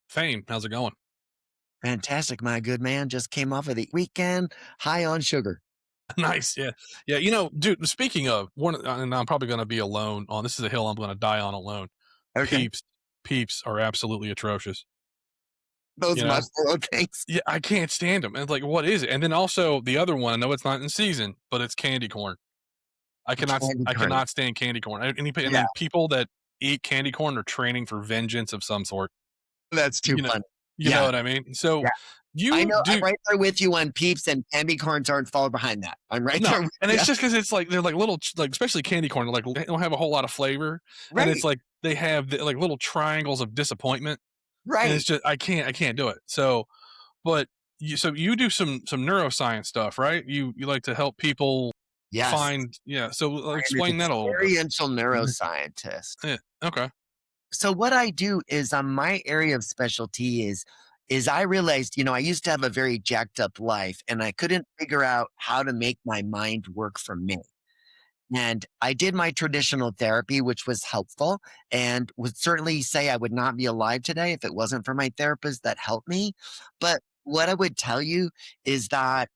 Thayne, how's it going? Fantastic, my good man. Just came off of the weekend, high on sugar. Nice, yeah. Yeah, dude, speaking of, and I'm probably gonna be alone on this is a hill I'm gonna die on alone. Okay. Peeps Peeps are absolutely atrocious, you Those know? muscle things. Yeah, I can't stand them. And it's like, what is it? And then also the other one, I know it's not in season, but it's candy corn. Candy I corn. cannot stand candy corn. And Yeah, then people that eat candy corn are training for vengeance of some sort. that's too You know funny. you know Yeah, what I mean? So, yeah. I you know. I'm do right there with you on Peeps and candy corns aren't far behind that. I'm right No, there with and you. it's just because it's like they're like little like, especially candy corn, like, they don't have a whole lot of flavor, and it's Right, like they have the like, little triangles of disappointment, and it's right. just I can't do it. So, but you do some neuroscience stuff, right? You like to help people Yes. find yeah, so, I am an explain that a little bit. experiential Mhm. neuroscientist. Yeah, okay. So what I do is my area of specialty is I realized, I used to have a very jacked up life and I couldn't figure out how to make my mind work for me. And I did my traditional therapy, which was helpful, and would certainly say I would not be alive today if it wasn't for my therapist that helped me. But what I would tell you is that,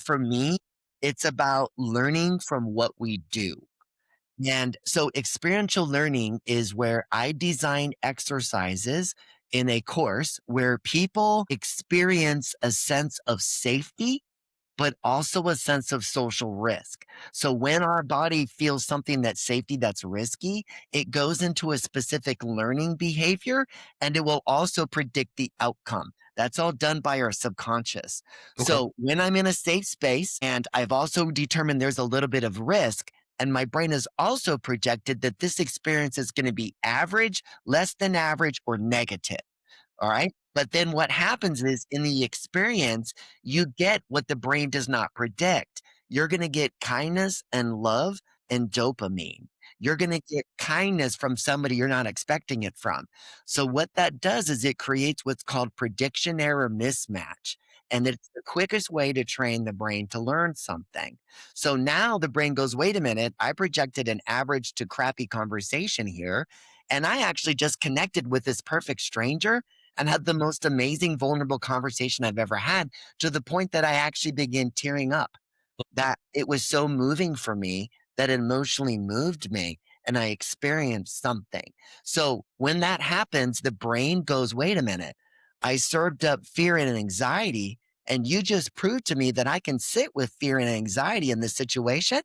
for me, it's about learning from what we do. And so experiential learning is where I design exercises in a course where people experience a sense of safety but also a sense of social risk. So when our body feels something that's safety, that's risky, it goes into a specific learning behavior and it will also predict the outcome. That's all done by our subconscious. Okay. So when I'm in a safe space and I've also determined there's a little bit of risk, and my brain has also projected that this experience is going to be average, less than average, or negative. All right. But then what happens is in the experience, you get what the brain does not predict. You're going to get kindness and love and dopamine. You're going to get kindness from somebody you're not expecting it from. So, what that does is it creates what's called prediction error mismatch. And it's the quickest way to train the brain to learn something. So now the brain goes, wait a minute, I projected an average to crappy conversation here. And I actually just connected with this perfect stranger and had the most amazing vulnerable conversation I've ever had to the point that I actually began tearing up. That it was so moving for me that it emotionally moved me and I experienced something. So when that happens, the brain goes, wait a minute, I served up fear and anxiety. And you just proved to me that I can sit with fear and anxiety in this situation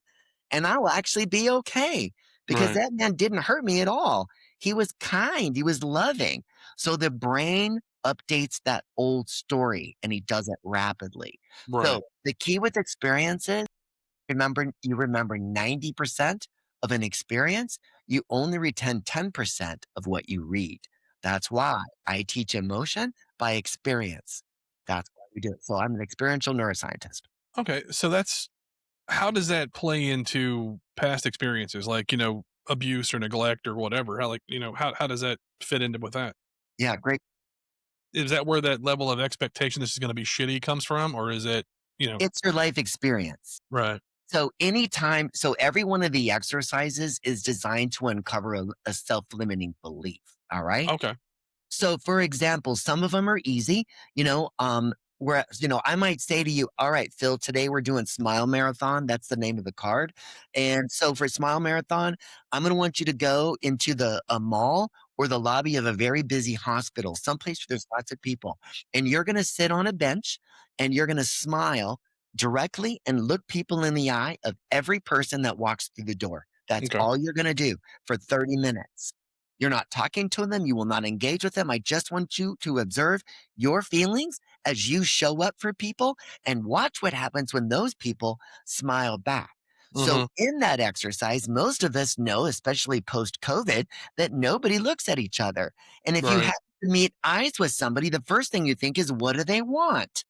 and I'll actually be okay because Right, that man didn't hurt me at all. He was kind, he was loving. So the brain updates that old story and he does it rapidly. right, So the key with experiences, you remember 90% of an experience, you only retain 10% of what you read. That's why I teach emotion by experience. That's why we do it. So I'm an experiential neuroscientist. okay, so that's how does that play into past experiences, like, abuse or neglect or whatever? How, like, how does that fit into with that? Yeah, great. Is that where that level of expectation this is gonna be shitty comes from, or is it, you know It's your life experience. Right. So every one of the exercises is designed to uncover a self-limiting belief. All right. Okay. So, for example, some of them are easy, where, I might say to you, all right, Phil, today we're doing Smile Marathon. That's the name of the card. And so for Smile Marathon, I'm going to want you to go into a mall or the lobby of a very busy hospital, someplace where there's lots of people. And you're going to sit on a bench and you're going to smile directly and look people in the eye of every person that walks through the door. That's Okay. all you're going to do for 30 minutes. You're not talking to them. You will not engage with them. I just want you to observe your feelings as you show up for people and watch what happens when those people smile back. So, Mhm. in that exercise, most of us know, especially post COVID, that nobody looks at each other. And if you Right. happen to meet eyes with somebody, the first thing you think is, what do they want?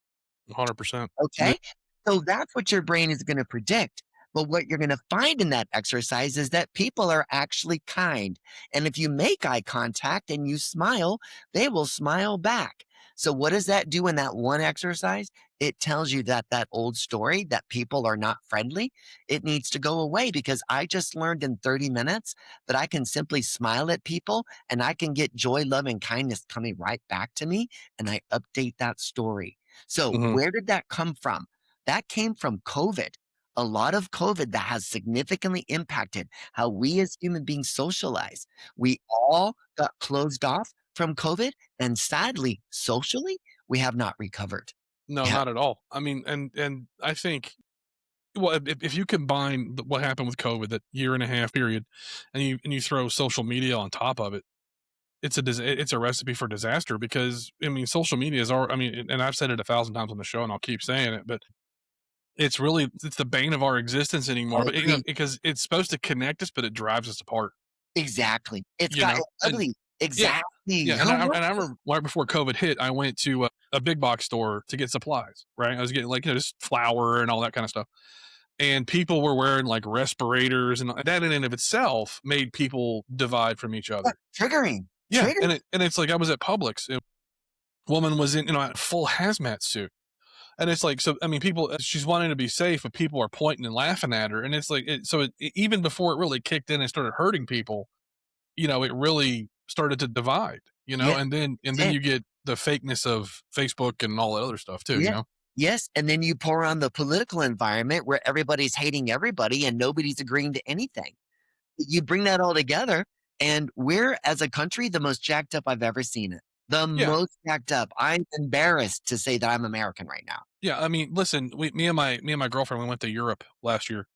100%. Yeah. Okay. So that's what your brain is going to predict. But what you're going to find in that exercise is that people are actually kind. And if you make eye contact and you smile, they will smile back. So what does that do in that one exercise? it tells you that that old story that people are not friendly, it needs to go away because I just learned in 30 minutes that I can simply smile at people and I can get joy, love, and kindness coming right back to me. And I update that story. So, Mhm. where did that come from? That came from COVID. A lot of COVID that has significantly impacted how we as human beings socialize. We all got closed off from COVID, and sadly, socially, we have not recovered. No, Yeah. not at all. I mean, and I think, well, if you combine what happened with COVID, that year and a half period, and you throw social media on top of it, it's a recipe for disaster because, I mean, social media is our, I mean, and I've said it 1,000 times on the show, and I'll keep saying it, but it's the bane of our existence I anymore. But, agree. because it's supposed to connect us, but it drives us apart, Exactly. It's you gotten know? And ugly. yeah, Exactly. yeah, Who wants and I this? remember right before COVID hit, I went to a big box store to get supplies, right? I was getting, like, just flour and all that kind of stuff. And people were wearing, like, respirators, and that in and of itself made people divide from each Yeah, other. triggering. Yeah, Trigger. and it's like I was at Publix, and a woman was in, a full hazmat suit, and it's like, so, I mean, people, she's wanting to be safe, but people are pointing and laughing at her, and it's like, even before it really kicked in and started hurting people, it really started to divide, Yeah, and that's then it. you get the fakeness of Facebook and all that other stuff too, Yeah. Yes. And then you pour on the political environment where everybody's hating everybody and nobody's agreeing to anything. You bring that all together, and we're, as a country, the most jacked up I've ever seen it. The Yeah, most jacked up. I'm embarrassed to say that I'm American right now. yeah, I mean, listen, me and my girlfriend, we went to Europe last year.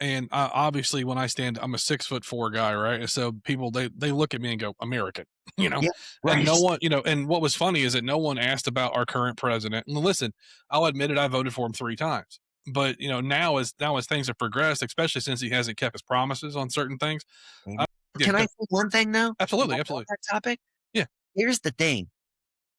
And, obviously, when I stand, I'm a 6'4" guy, right? And so people, they look at me and go, "American," you know? Yeah. And no Right. one, and what was funny is that no one asked about our current president. And listen, I'll admit it, I voted for him 3 times. But, now as things have progressed, especially since he hasn't kept his promises on certain things, Maybe. I yeah, Can I go say one thing though? absolutely, While we're on absolutely. that topic? Yeah. Here's the thing.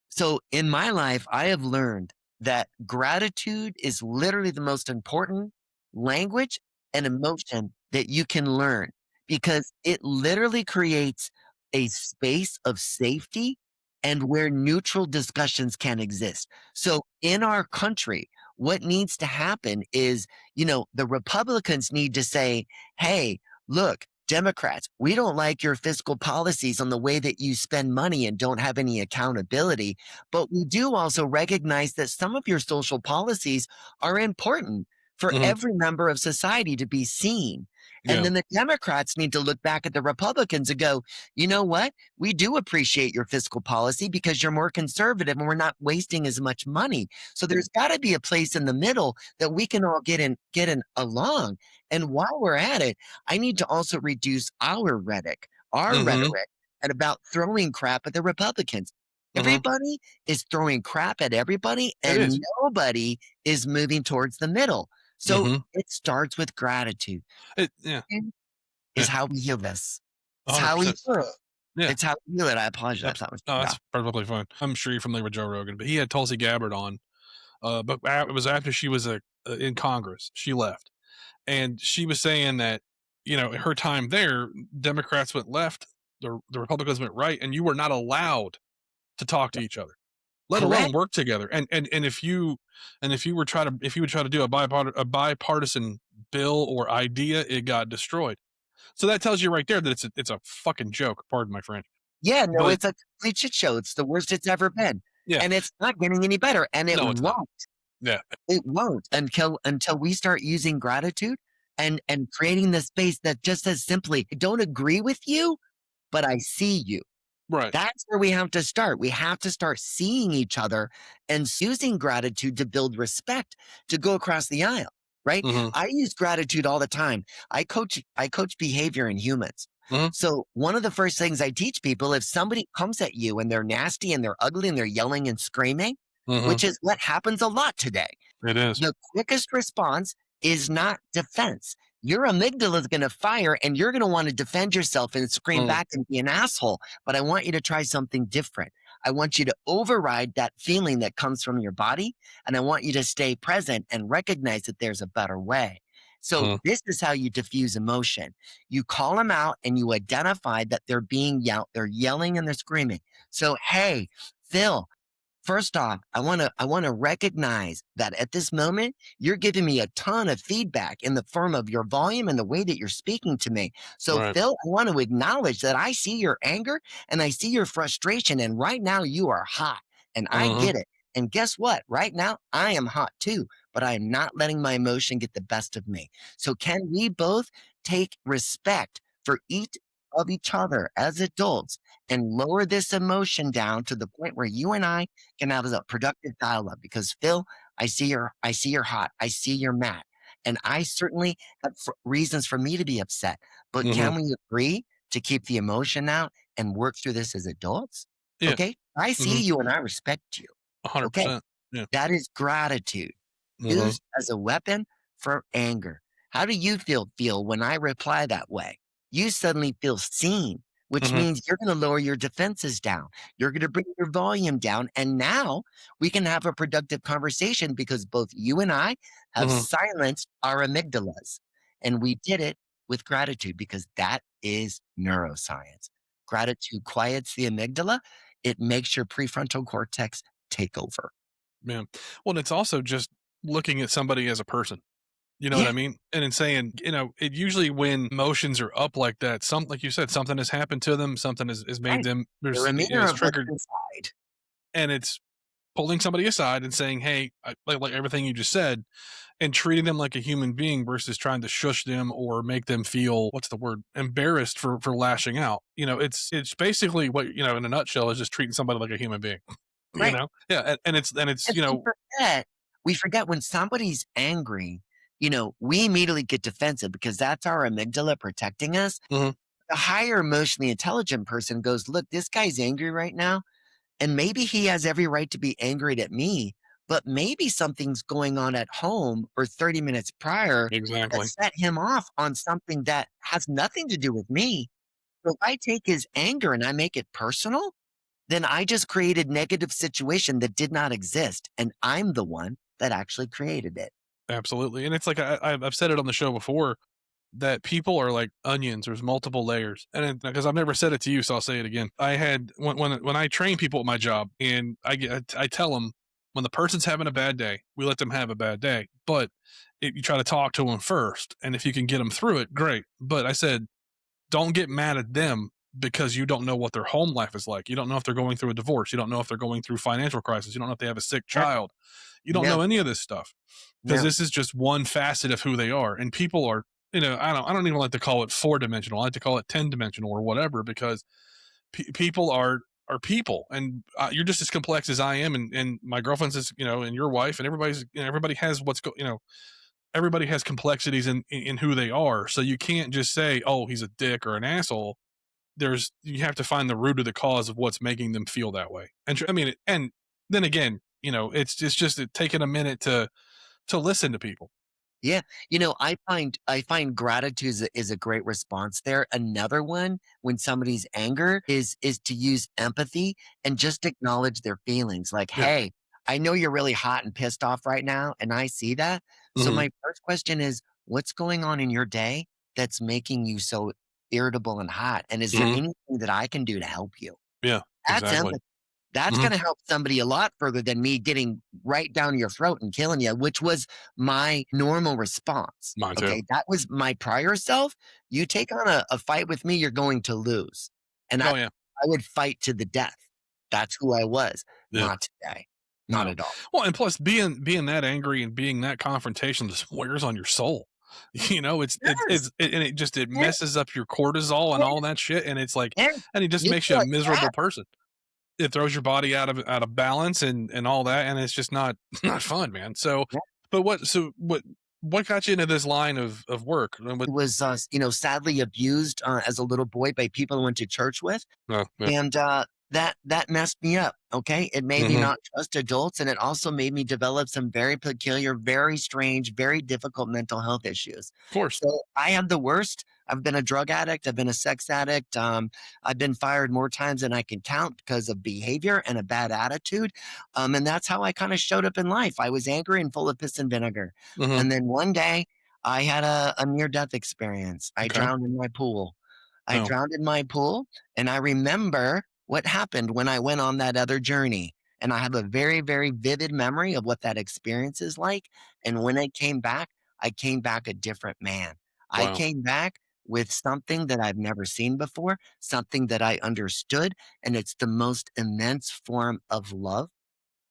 So in my life, I have learned that gratitude is literally the most important language and emotion that you can learn because it literally creates a space of safety and where neutral discussions can exist. So in our country, what needs to happen is, the Republicans need to say, hey, look, Democrats, we don't like your fiscal policies on the way that you spend money and don't have any accountability. But we do also recognize that some of your social policies are important for Mhm. every member of society to be seen. And Yeah. then the Democrats need to look back at the Republicans and go, you know what? We do appreciate your fiscal policy because you're more conservative and we're not wasting as much money. So there's got to be a place in the middle that we can all get in along. And while we're at it, I need to also reduce our Mhm. rhetoric and about throwing crap at the Republicans. Mhm. Everybody is throwing crap at everybody, It is. and nobody is moving towards the middle. So Mhm. it starts with gratitude. Yeah. And Yeah. is how we heal this. It's how we 100%. heal it. Yeah. It's how we heal it. I apologize. That was No, too that's loud. perfectly fine. I'm sure you're familiar with Joe Rogan, but he had Tulsi Gabbard on, but it was after she was, in Congress. She left. And she was saying that, her time there, Democrats went left, the Republicans went right, and you were not allowed to talk to each other, let alone Correct. work together. And if you would try to do a bipartisan bill or idea, it got destroyed. So that tells you right there that it's a fucking joke. Pardon my French, Yeah, no, but it's a complete shit show. It's the worst it's ever been. yeah, And it's not getting any better. And it no, it's not. won't. Yeah, It won't until we start using gratitude and creating the space that just says simply, I don't agree with you, but I see you. right. That's where we have to start. We have to start seeing each other and using gratitude to build respect to go across the aisle, right? Hmm. I use gratitude all the time. I coach behavior in humans. Hmm. So one of the first things I teach people, if somebody comes at you and they're nasty and they're ugly and they're yelling and screaming, Hmm. which is what happens a lot today, It is. the quickest response is not defense. Your amygdala is going to fire and you're going to want to defend yourself and scream Mm, back and be an asshole. But I want you to try something different. I want you to override that feeling that comes from your body. And I want you to stay present and recognize that there's a better way. So, mhm, this is how you diffuse emotion. You call them out and you identify that they're being yelled, they're yelling and they're screaming. So, hey, Phil, First off, I want to recognize that at this moment, you're giving me a ton of feedback in the form of your volume and the way that you're speaking to me. So, Right. Phil, I want to acknowledge that I see your anger and I see your frustration. And right now, you are hot, and I Mhm. get it. And guess what? Right now, I am hot too, but I am not letting my emotion get the best of me. So, can we both take respect for each other as adults and lower this emotion down to the point where you and I can have a productive dialogue? Because Phil, I see you're hot. I see you're mad. And I certainly have reasons for me to be upset. But Mhm. can we agree to keep the emotion out and work through this as adults? Yeah. Okay. I see Mhm. you and I respect you. Okay. 100%. Yeah. That is gratitude Mhm. used as a weapon for anger. How do you feel when I reply that way? You suddenly feel seen, which Mhm. means you're going to lower your defenses down. You're going to bring your volume down. And now we can have a productive conversation because both you and I have Mhm. silenced our amygdalas. And we did it with gratitude because that is neuroscience. Gratitude quiets the amygdala, it makes your prefrontal cortex take over. Yeah. Well, and it's also just looking at somebody as a person. You know what Yeah, I mean? And in saying, it usually when emotions are up like that, some like you said, something has happened to them, something has made right. them They're there's a mirror has of what's triggered, inside. and it's pulling somebody aside and saying, "Hey," like everything you just said, and treating them like a human being versus trying to shush them or make them feel what's the word, embarrassed for lashing out. It's basically what in a nutshell is just treating somebody like a human being. Right. Yeah, and it's And we forget when somebody's angry, we immediately get defensive because that's our amygdala protecting us. Mhm, The higher emotionally intelligent person goes, look, this guy's angry right now. And maybe he has every right to be angry at me, but maybe something's going on at home or 30 minutes prior that exactly. set him off on something that has nothing to do with me. So if I take his anger and I make it personal, then I just created negative situation that did not exist, and I'm the one that actually created it. Absolutely, and it's like I've said it on the show before that people are like onions. There's multiple layers, and because I've never said it to you, so I'll say it again. I had when I train people at my job, and I tell them when the person's having a bad day, we let them have a bad day, but you try to talk to them first, and if you can get them through it, great. But I said don't get mad at them because you don't know what their home life is like. You don't know if they're going through a divorce. You don't know if they're going through financial crisis. You don't know if they have a sick Yeah, child. You don't no, know any of this stuff because no, this is just one facet of who they are. And people are, I don't even like to call it 4 dimensional. I like to call it 10 dimensional or whatever because people are people, and you're just as complex as I am, and my girlfriend's is, and your wife, and everybody has everybody has complexities in who they are. So you can't just say, "Oh, he's a dick or an asshole." You have to find the root of the cause of what's making them feel that way. And I mean, and then again, it's just taking a minute to listen to people. yeah. I find gratitude is a great response there. Another one when somebody's anger is to use empathy and just acknowledge their feelings. Like, Yeah. hey, I know you're really hot and pissed off right now, and I see that. So Hmm. my first question is, what's going on in your day that's making you so irritable and hot? And is there Hmm. anything that I can do to help you? Yeah. That's Exactly. empathy. That's Hmm. gonna help somebody a lot further than me getting right down your throat and killing you, which was my normal response, Mine too. okay? That was my prior self. You take on a fight with me, you're going to lose, and I Oh yeah. I would fight to the death. That's who I was. Yeah. Not today. Not No. at all. Well, and plus being that angry and being that confrontational just wears on your soul. Yes. And it Yeah, messes up your cortisol and yeah, all that shit. And it's like, yeah. and it just You makes you feel a like miserable crap. person. It throws your body out of balance and all that, and it's just not not fun, man. So, Yeah. what got you into this line of work? And I was, sadly abused, as a little boy by people I went to church with. oh, yeah. And, that messed me up, okay? It made me Mhm. not trust adults, and it also made me develop some very peculiar, very strange, very difficult mental health issues. Of course. So, I am the worst. I've been a drug addict, I've been a sex addict, I've been fired more times than I can count because of behavior and a bad attitude, and that's how I kinda showed up in life. I was angry and full of piss and vinegar, Mhm. and then one day, I had a near-death experience. I Okay. drowned in my pool. I Oh. drowned in my pool, and I remember what happened when I went on that other journey. And I have a very, very vivid memory of what that experience is like. And when I came back a different man. I Wow. came back with something that I've never seen before, something that I understood. And it's the most immense form of love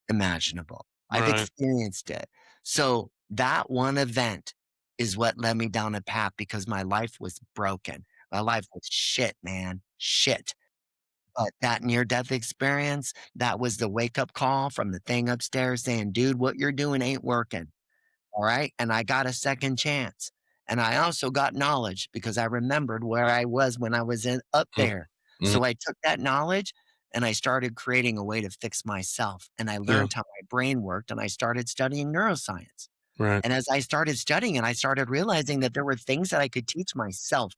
imaginable. I've Right. experienced it. So that one event is what led me down a path because my life was broken. My life was shit, man. Shit. But that near death experience, that was the wake up call from the thing upstairs saying, dude, what you're doing ain't working. All right. And I got a second chance. And I also got knowledge because I remembered where I was when I was up Mm, there. mhm. So I took that knowledge and I started creating a way to fix myself. And I Yeah. learned how my brain worked and I started studying neuroscience. Right. And as I started studying it, I started realizing that there were things that I could teach myself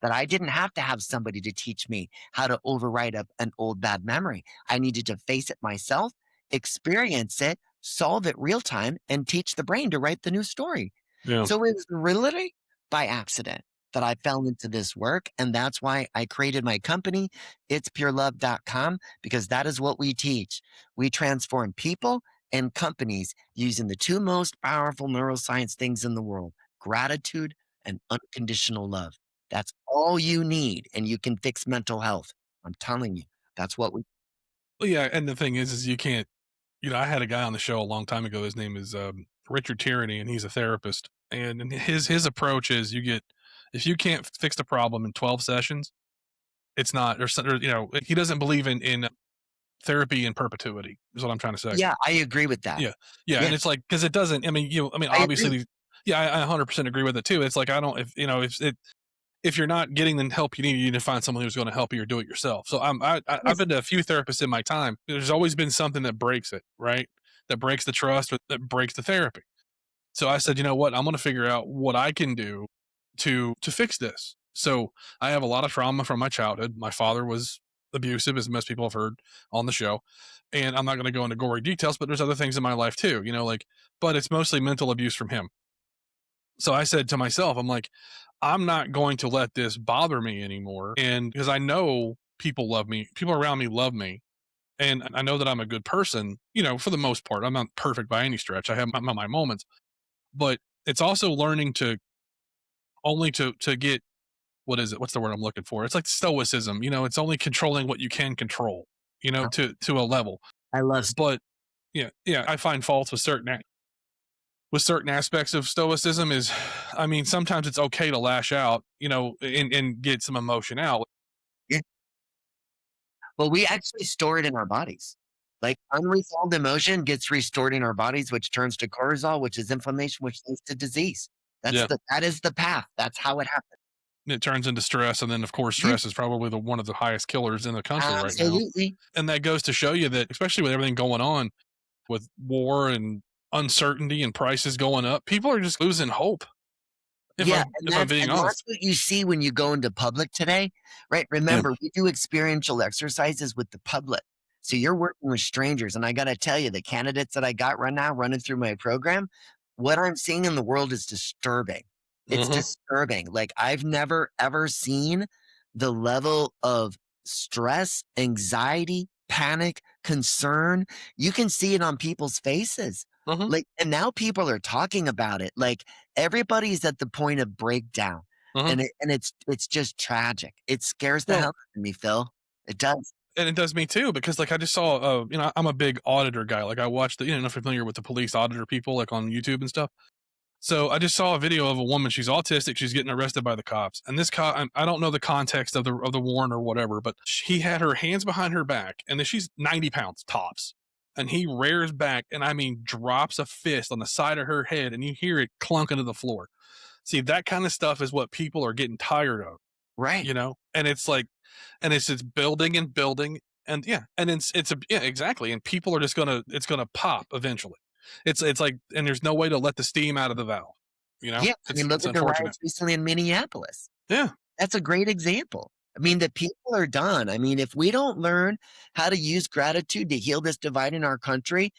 that I didn't have to have somebody to teach me how to overwrite an old bad memory. I needed to face it myself, experience it, solve it real time, and teach the brain to write the new story. Yeah. So it was literally by accident that I fell into this work. And that's why I created my company, itspurelove.com, because that is what we teach. We transform people and companies using the two most powerful neuroscience things in the world: gratitude and unconditional love. That's all you need, and you can fix mental health. I'm telling you, that's what we. Well, yeah, and the thing is you can't. I had a guy on the show a long time ago. His name is Richard Tyranny, and he's a therapist. And his approach is, if you can't fix the problem in 12 sessions, it's not. He doesn't believe in therapy in perpetuity. Is what I'm trying to say. Yeah, I agree with that. Yeah, yeah, Yeah, and it's like because it doesn't. I mean, I agree. obviously, yeah, I 100% agree with it too. It's like I don't. If you're not getting the help you need to find someone who's going to help you or do it yourself. So I've Yes, been to a few therapists in my time. There's always been something that breaks it, right? That breaks the trust or that breaks the therapy. So I said, you know what? I'm going to figure out what I can do to fix this. So I have a lot of trauma from my childhood. My father was abusive, as most people have heard on the show. And I'm not going to go into gory details, but there's other things in my life too, but it's mostly mental abuse from him. So I said to myself, I'm like, I'm not going to let this bother me anymore. And because I know people love me, people around me love me. And I know that I'm a good person, for the most part. I'm not perfect by any stretch. I have my moments, but it's also learning to only to get, what is it? What's the word I'm looking for? It's like stoicism, it's only controlling what you can control, to a level. I love. But yeah, yeah, I find faults with certain aspects of stoicism is, I mean, sometimes it's okay to lash out, and get some emotion out. Yeah. Well, we actually store it in our bodies. Like unresolved emotion gets restored in our bodies, which turns to cortisol, which is inflammation, which leads to disease. Yeah. That is the path. That's how it happens. It turns into stress. And then, of course, Yeah, stress is probably one of the highest killers in the country right now. absolutely. And that goes to show you that, especially with everything going on with war and uncertainty and prices going up, people are just losing hope. If Yeah, I'm if I'm being and that's honest. what you see when you go into public today, right? Yeah. Remember, we do experiential exercises with the public. So you're working with strangers, and I gotta tell you, the candidates that I got right now running through my program, what I'm seeing in the world is disturbing. It's Uh-huh. disturbing. Like, I've never, ever seen the level of stress, anxiety, panic, concern. You can see it on people's faces. Uh-huh. Like, and now people are talking about it. Like, everybody's at the point of breakdown, Uh-huh. and it's just tragic. It scares the hell Well, out of me, Phil. It does. and it does me too, because like I just saw, I'm a big auditor guy. Like I watch I'm familiar with the police auditor people, like on YouTube and stuff. So I just saw a video of a woman. She's autistic. She's getting arrested by the cops, and this cop. I don't know the context of the warrant or whatever, but he had her hands behind her back, and then she's 90 pounds tops, and he rears back, and I mean drops a fist on the side of her head, and you hear it clunk into the floor. See, that kind of stuff is what people are getting tired of, Right. and it's like, and it's just building and building, and yeah, and yeah, exactly, and people are just it's gonna pop eventually. It's like, and there's no way to let the steam out of the valve. Yeah, I mean, It's look at the unfortunate. riots recently in Minneapolis. Yeah, That's a great example. I mean, the people are done. I mean, if we don't learn how to use gratitude to heal this divide in our country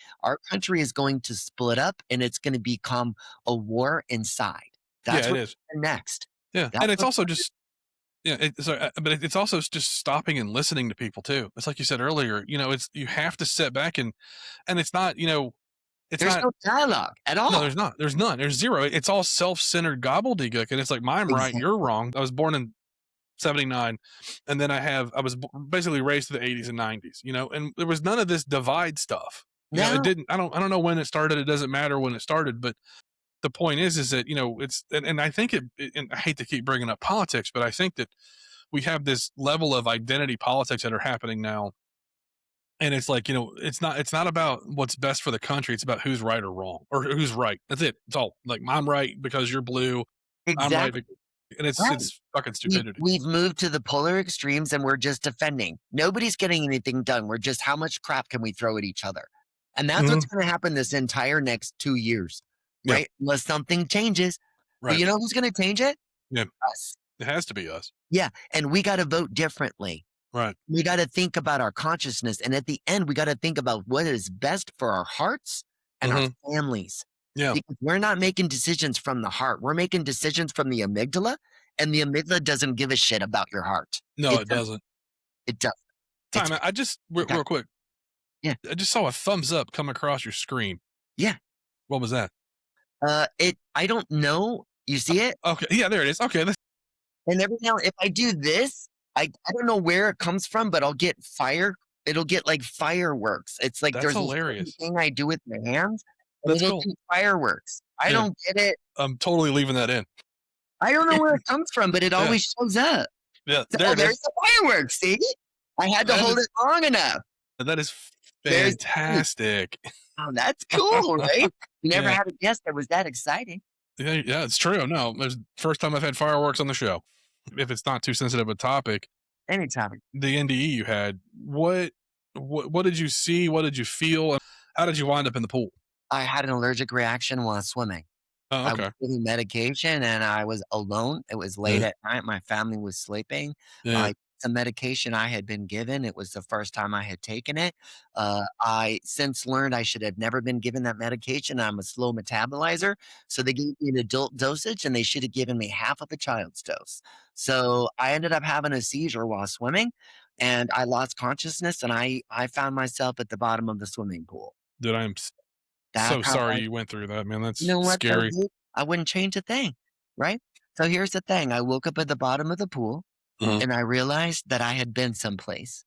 is going to split up and it's going to become a war inside. yeah, That's it what's is. next. Yeah, That's and it's what's also just Yeah, but it's also just stopping and listening to people too. It's like you said earlier, it's you have to sit back and it's not, it's There's not no dialogue at no, all. there's not. There's none. There's zero. It's all self-centered gobbledygook, and it's like, "I'm right, you're Exactly. wrong." I was born in '79, and then I was basically raised to the '80s and '90s, and there was none of this divide stuff. It No, didn't. I don't know when it started. It doesn't matter when it started, but the point is that it's and I think and I hate to keep bringing up politics, but I think that we have this level of identity politics that are happening now, and it's like, it's not about what's best for the country. It's about who's right or wrong, or who's right. That's it. It's all like, I'm right because you're blue. I'm right, exactly. and it's Right. it's fucking We've stupidity. we've moved to the polar extremes and we're just defending. Nobody's getting anything done. We're just how much crap can we throw at each other? And that's what's Hmm. going to happen this entire next 2 years, Yeah. right? Unless something changes. But Right. you know who's going to change it? Yeah. Us. It has to be us. Yeah. And we got to vote differently. Right. We got to think about our consciousness. And at the end, we got to think about what is best for our hearts and our Hmm. families. Yeah. Because we're not making decisions from the heart. We're making decisions from the amygdala. And the amygdala doesn't give a shit about your heart. No, It it does. doesn't. It does. It's Time. I just okay. real quick. Yeah. I just saw a thumbs up come across your screen. Yeah. What was that? I don't know. You see it? Okay. Yeah, there it is. Okay. And every now if I do this, I don't know where it comes from, but I'll get fire. It'll get like fireworks. It's like That's there's a certain hilarious. thing I do with my hands and That's it'll cool. do fireworks. I Yeah. don't get it. I'm totally leaving that in. I don't know where it comes from, but it Yeah. always shows up. Yeah. So, There oh, it there's is. the fireworks. See? I had to That hold is it long enough. that is There's fantastic. oh, that's cool, right? You never Yeah. had a guess that was that exciting. Yeah, yeah, it's true. No, it's first time I've had fireworks on the show. If it's not too sensitive a topic, Anytime. the NDE you had, what did you see? What did you feel? And how did you wind up in the pool? I had an allergic reaction while swimming. Oh, I was okay. taking medication and I was alone. It was late Yeah, at night. My family was sleeping. yeah, I some medication I had been given. It was the first time I had taken it. I since learned I should have never been given that medication. I'm a slow metabolizer. So they gave me an adult dosage and they should have given me half of a child's dose. So I ended up having a seizure while swimming and I lost consciousness and I found myself at the bottom of the swimming pool. dude, so That's how sorry I you went through that, man. you That's know what though, scary. dude? I wouldn't change a thing, right? So here's the thing. I woke up at the bottom of the pool Mhm. and I realized that I had been someplace.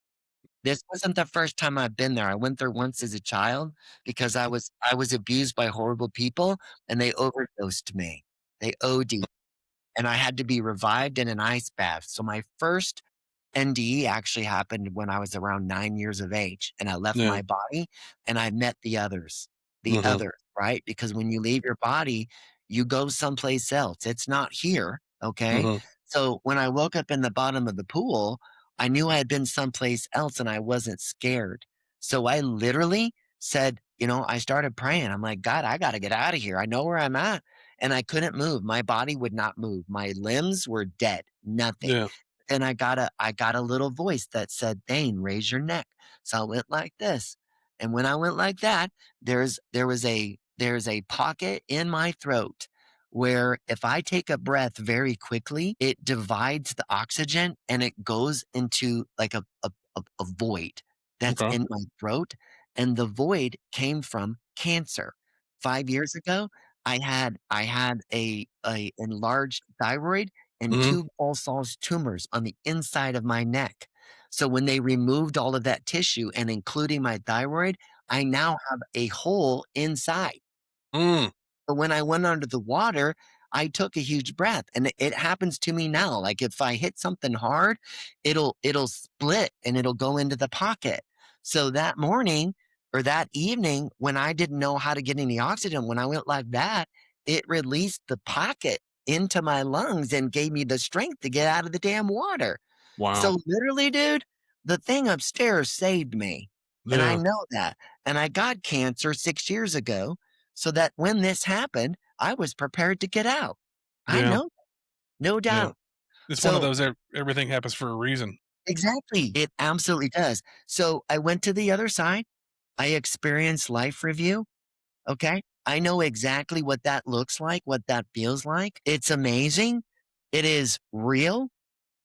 This wasn't the first time I've been there. I went there once as a child because I was abused by horrible people and they overdosed me. They OD'd and I had to be revived in an ice bath. So my first NDE actually happened when I was around 9 years of age, and I left Yeah. my body, and I met the Mhm. others, right? Because when you leave your body, you go someplace else. It's not here, okay? Mhm. So when I woke up in the bottom of the pool, I knew I had been someplace else and I wasn't scared. So I literally said, I started praying. I'm like, God, I got to get out of here. I know where I'm at. And I couldn't move. My body would not move. My limbs were dead, nothing. Yeah. And I got a little voice that said, Thayne, raise your neck. So I went like this. And when I went like that, there's a pocket in my throat where if I take a breath very quickly, it divides the oxygen and it goes into like a void that's Okay. in my throat. And the void came from cancer. 5 years ago, I had a enlarged thyroid and Mhm. two all-Saul's tumors on the inside of my neck. So when they removed all of that tissue and including my thyroid, I now have a hole inside. Mm. But when I went under the water, I took a huge breath and it happens to me now. Like if I hit something hard, it'll split and it'll go into the pocket. So that morning or that evening when I didn't know how to get any oxygen, when I went like that, it released the pocket into my lungs and gave me the strength to get out of the damn water. Wow. So literally, dude, the thing upstairs saved me. And I Yeah. know that. And I got cancer 6 years ago so that when this happened, I was prepared to get out. I Yeah. know, no Yeah. doubt. It's one of So, those everything happens for a reason. exactly, it absolutely does. So, I went to the other side. I experienced life review. Okay. I know exactly what that looks like, what that feels like. It's amazing. It is real.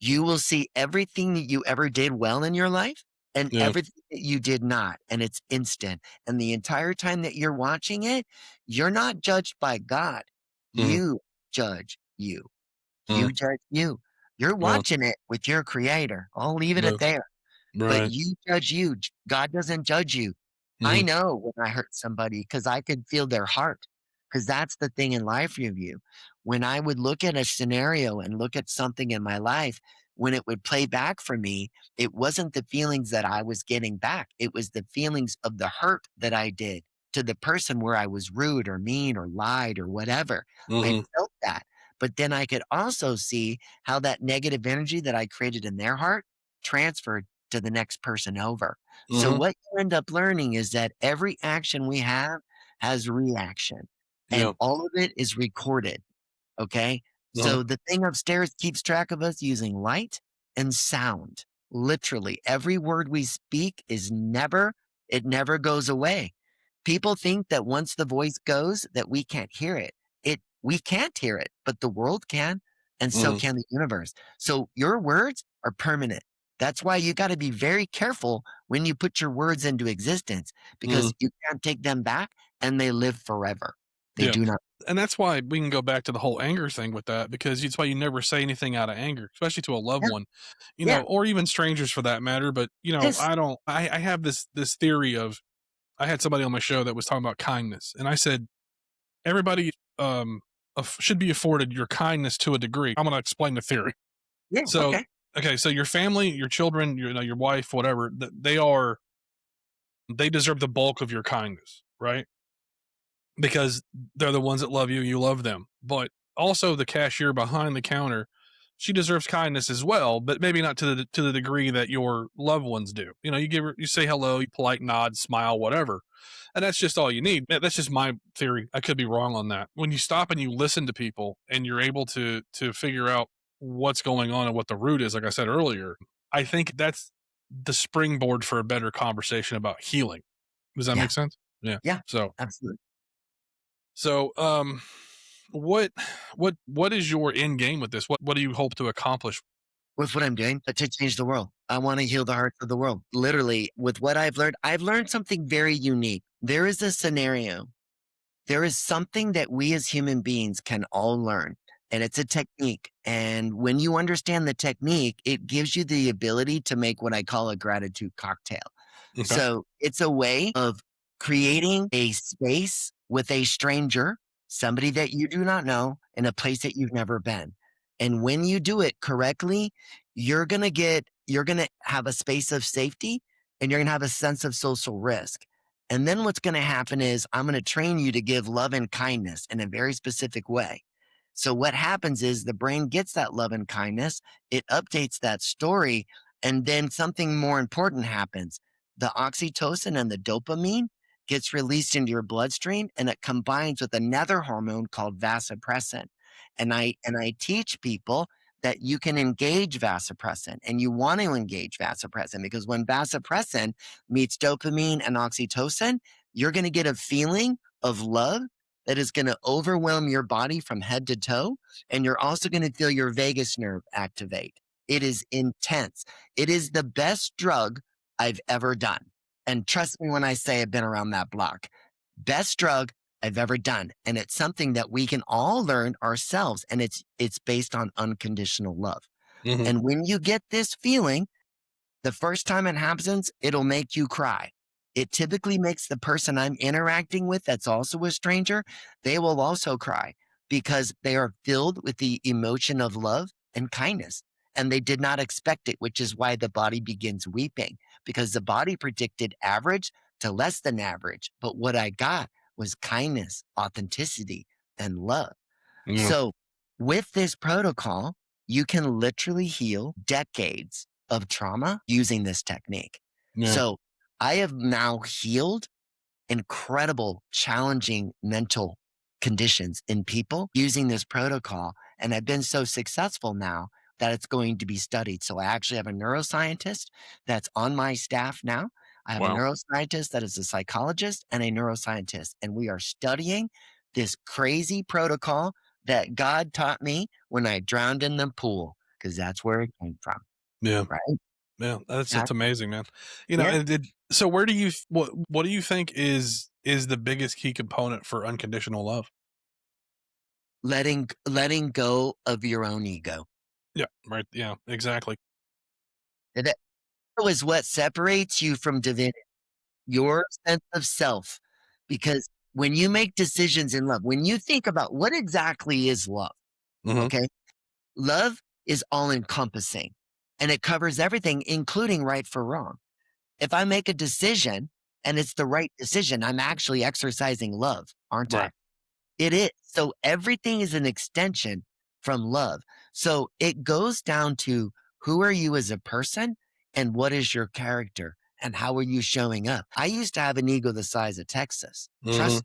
You will see everything that you ever did well in your life and Yeah. everything that you did not, and it's instant. And the entire time that you're watching it, you're not judged by God. Mhm. You judge you. Mm. You judge you. You're Yeah. watching it with your creator. I'll leave it Yeah. at there. But Right. you judge you. God doesn't judge you. I Mhm. know when I hurt somebody because I could feel their heart. Because that's the thing in life review. When I would look at a scenario and look at something in my life, when it would play back for me, it wasn't the feelings that I was getting back. It was the feelings of the hurt that I did to the person where I was rude or mean or lied or whatever. I Mhm. felt that. But then I could also see how that negative energy that I created in their heart transferred to the next person over. So Mhm. what you end up learning is that every action we have has reaction and Yeah. all of it is recorded. Okay. Uh-huh. So the thing upstairs keeps track of us using light and sound. Literally, every word we speak it never goes away. People think that once the voice goes, that we can't hear it. We can't hear it, but the world can, and so Mhm. can the universe. So your words are permanent. That's why you got to be very careful when you put your words into existence Mhm. because you can't take them back and they live forever. They Yeah. do not. And that's why we can go back to the whole anger thing with that, because it's why you never say anything out of anger, especially to a loved Yeah. one, Yeah. or even strangers for that matter. But, Yes. I have this theory of, I had somebody on my show that was talking about kindness. And I said, everybody, should be afforded your kindness to a degree. I'm going to explain the theory. Yeah. So, Okay. okay. So your family, your children, your wife, whatever, they deserve the bulk of your kindness, right? Because they're the ones that love you, you love them. But also the cashier behind the counter, she deserves kindness as well, but maybe not to the degree that your loved ones do. You give her, you say hello, you polite nod, smile, whatever. And that's just all you need. That's just my theory. I could be wrong on that. When you stop and you listen to people and you're able to figure out what's going on and what the root is, like I said earlier, I think that's the springboard for a better conversation about healing. Does that Yeah. make sense? Yeah. Yeah. So Absolutely. so, what what is your end game with this? What do you hope to accomplish? With what I'm doing, but to change the world. I want to heal the hearts of the world. Literally, with what I've learned something very unique. There is a scenario. There is something that we as human beings can all learn, and it's a technique. And when you understand the technique, it gives you the ability to make what I call a gratitude cocktail. Okay. So it's a way of creating a space with a stranger, somebody that you do not know, in a place that you've never been. And when you do it correctly, you're going to have a space of safety and you're going to have a sense of social risk. And then what's going to happen is I'm going to train you to give love and kindness in a very specific way. So what happens is the brain gets that love and kindness, it updates that story, and then something more important happens. The oxytocin and the dopamine gets released into your bloodstream and it combines with another hormone called vasopressin. And I teach people that you can engage vasopressin and you want to engage vasopressin because when vasopressin meets dopamine and oxytocin, you're going to get a feeling of love that is going to overwhelm your body from head to toe. And you're also going to feel your vagus nerve activate. It is intense. It is the best drug I've ever done. And trust me when I say I've been around that block. Best drug I've ever done. And it's something that we can all learn ourselves. And it's based on unconditional love. Mhm. And when you get this feeling, the first time it happens, it'll make you cry. It typically makes the person I'm interacting with that's also a stranger, they will also cry because they are filled with the emotion of love and kindness. And they did not expect it, which is why the body begins weeping because the body predicted average to less than average. But what I got was kindness, authenticity, and love. Yeah. So, with this protocol, you can literally heal decades of trauma using this technique. Yeah. So, I have now healed incredible, challenging mental conditions in people using this protocol. And I've been so successful now that it's going to be studied. So I actually have a neuroscientist that's on my staff now. I have a Wow. neuroscientist that is a psychologist and a neuroscientist. And we are studying this crazy protocol that God taught me when I drowned in the pool. because that's where it came from, Yeah. right? Yeah. That's That, amazing, man. yeah. And so where do you what do you think is the biggest key component for unconditional love? Letting go of your own ego. Yeah. Right. Yeah. Exactly. That is what separates you from divinity, your sense of self. Because when you make decisions in love, when you think about what exactly is love, Hmm. okay? Love is all encompassing and it covers everything, including right for wrong. If I make a decision and it's the right decision, I'm actually exercising love, aren't I? Right. It is. So everything is an extension from love. So it goes down to who are you as a person and what is your character and how are you showing up? I used to have an ego the size of Texas. Hmm. Trust,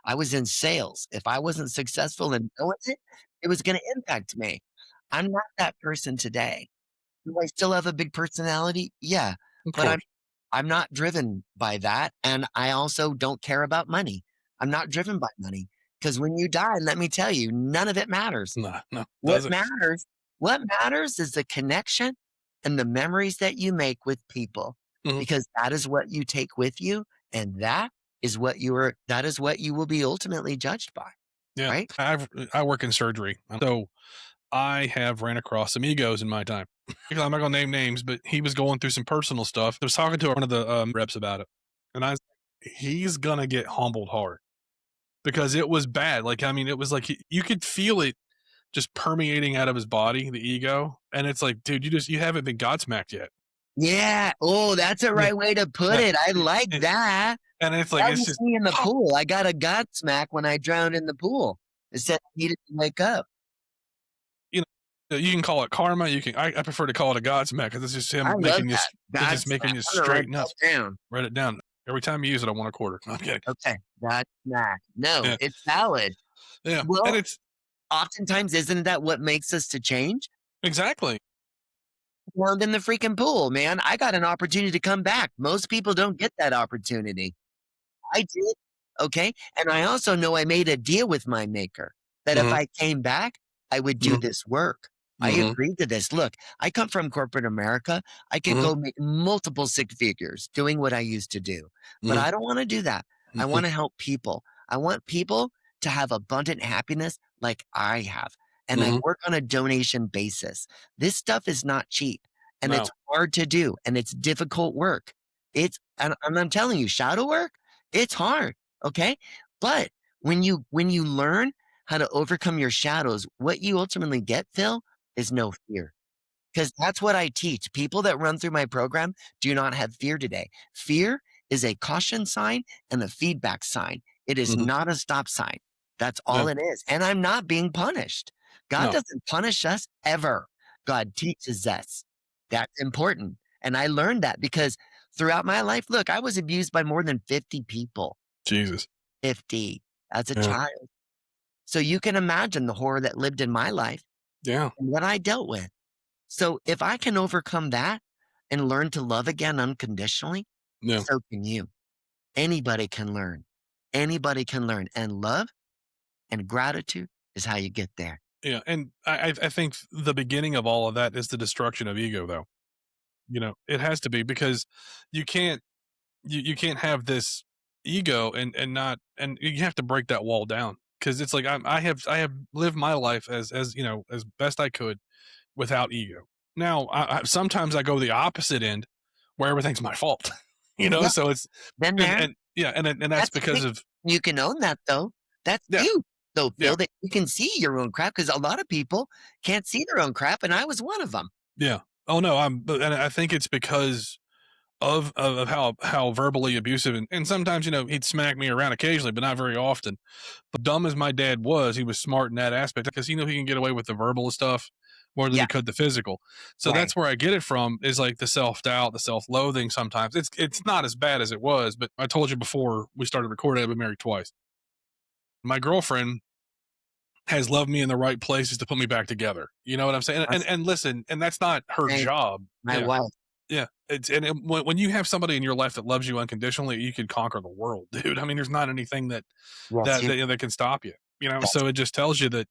I was in sales. If I wasn't successful in knowing it, it was going to impact me. I'm not that person today. Do I still have a big personality? Yeah, Of but course. I'm not driven by that, and I also don't care about money. I'm not driven by money because when you die, let me tell you, none of it matters. No. No. What Does it? matters what matters is the connection and the memories that you make with people, Hmm. because that is what you take with you, and that is what you will be ultimately judged by, Yeah. right? I work in surgery, so I have ran across some egos in my time. I'm not gonna name names, but he was going through some personal stuff. I was talking to one of the reps about it, and I was, he's gonna get humbled hard because it was bad. Like, I mean, it was like you could feel it just permeating out of his body, the ego, and it's like, dude, you haven't been godsmacked yet. Yeah. Oh, that's a Yeah, right way to put yeah, it. I like yeah, that. and it's like That it's was just me in the pop. pool. I got a Godsmack when I drowned in the pool. It said I needed to wake up. You you can call it karma. I prefer to call it a godsmack because it's just I him love making you. that. It's just Godsmack. making you I'm gonna write straighten up. that down. Write it down. Every time you use it, I want a quarter. Okay. Okay. Godsmack. No, Yeah. it's valid. Yeah. And Well, it's oftentimes, isn't that what makes us to change? exactly. Drowned in the freaking pool, man. I got an opportunity to come back. Most people don't get that opportunity. I did, okay? And I also know I made a deal with my maker that if Mhm, I came back, I would do mhm, this work. I mhm, agreed to this. Look, I come from corporate America. I could mhm, go make multiple six figures doing what I used to do, but mhm, I don't want to do that. I mhm. want to help people. I want people to have abundant happiness like I have. And I Mhm. work on a donation basis. This stuff is not cheap and it's No. hard to do and it's difficult work. And I'm telling you, shadow work, it's hard, okay? But when you learn how to overcome your shadows, what you ultimately get, Phil, is no fear. Because that's what I teach. People that run through my program do not have fear today. Fear is a caution sign and a feedback sign. It is Mhm. not a stop sign. That's Yeah. all it is. And I'm not being punished. God No. doesn't punish us ever. God teaches us. That's important. And I learned that because throughout my life, look, I was abused by more than 50 people. Jesus. 50 as a Yeah. child. So you can imagine the horror that lived in my life Yeah. and what I dealt with. So if I can overcome that and learn to love again unconditionally, Yeah. so can you. Anybody can learn. Anybody can learn. And love and gratitude is how you get there. Yeah, and I think the beginning of all of that is the destruction of ego, though. It has to be because you can't you can't have this ego and not and you have to break that wall down because it's like I have lived my life as as best I could without ego. Now, sometimes I go the opposite end where everything's my fault, Yeah, so it's been and there. and yeah, and that's That's because big. of You can own that though. That's yeah, you, though, yeah, Phil, that you can see your own crap because a lot of people can't see their own crap. And I was one of them. yeah. Oh no, and I think it's because of how verbally abusive and sometimes he'd smack me around occasionally, but not very often. But dumb as my dad was, he was smart in that aspect because he can get away with the verbal stuff more than he Yeah, could the physical. So right. that's where I get it from is like the self-doubt, the self-loathing sometimes. It's not as bad as it was, but I told you before we started recording, I've been married twice. My girlfriend has loved me in the right places to put me back together. You know what I'm saying? And That's and listen, and that's not her my, job. my Yeah. wife. Yeah, when you have somebody in your life that loves you unconditionally, you can conquer the world, dude. I mean, there's not anything that Yes, that you, that, that can stop you. that's, So it just tells you that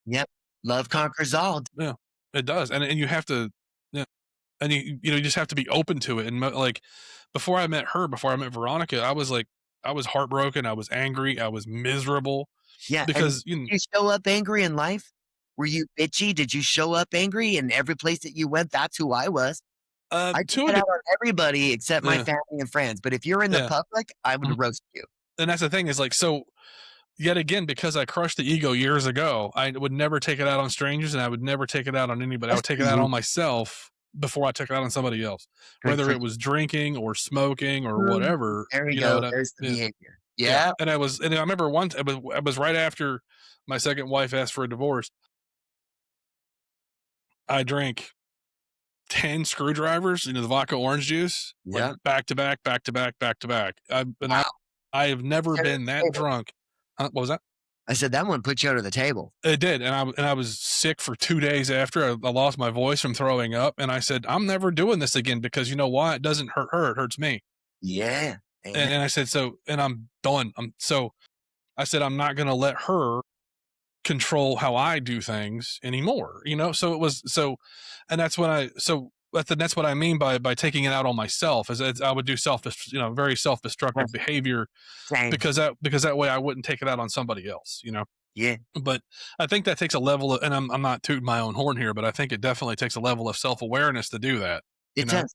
yep. Love conquers all. yeah, It does, and you have to, yeah, and you just have to be open to it. And like before I met Veronica, I was like, I was heartbroken, I was angry, I was miserable Yeah, and because did you show up angry in life? Were you bitchy? Did you show up angry in every place that you went? That's who I was. I took to a it out on everybody except my yeah, family and friends, but if you're in the yeah, public, I would mhm. roast you. And that's the thing is like so. Yet again, because I crushed the ego years ago, I would never take it out on strangers, and I would never take it out on anybody. I That's would take for it out you. on myself before I took it out on somebody else, Good whether for it you. was drinking or smoking or Mm, whatever. there we You know go. what I? There's the Yeah, behavior. yeah. Yeah. And I remember once it was right after my second wife asked for a divorce. I drank 10 screwdrivers, the vodka orange juice, like Yeah. back to back, back to back, back to back. Wow. I have never Put you under been the that table. drunk. What was that? I said that one put you under the table. It did, and I was sick for 2 days after. I lost my voice from throwing up, and I said, "I'm never doing this again because you know why? It doesn't hurt her, it hurts me." Yeah. Amen. And I said, "So," and I'm done. I said, "I'm not gonna let her control how I do things anymore," So it was and that's when that's what I mean by taking it out on myself, is I would do very self-destructive Yes. behavior Same. because that way I wouldn't take it out on somebody else. Yeah. But I think that takes a level of, and I'm not tooting my own horn here, but I think it definitely takes a level of self-awareness to do that, you It know? does.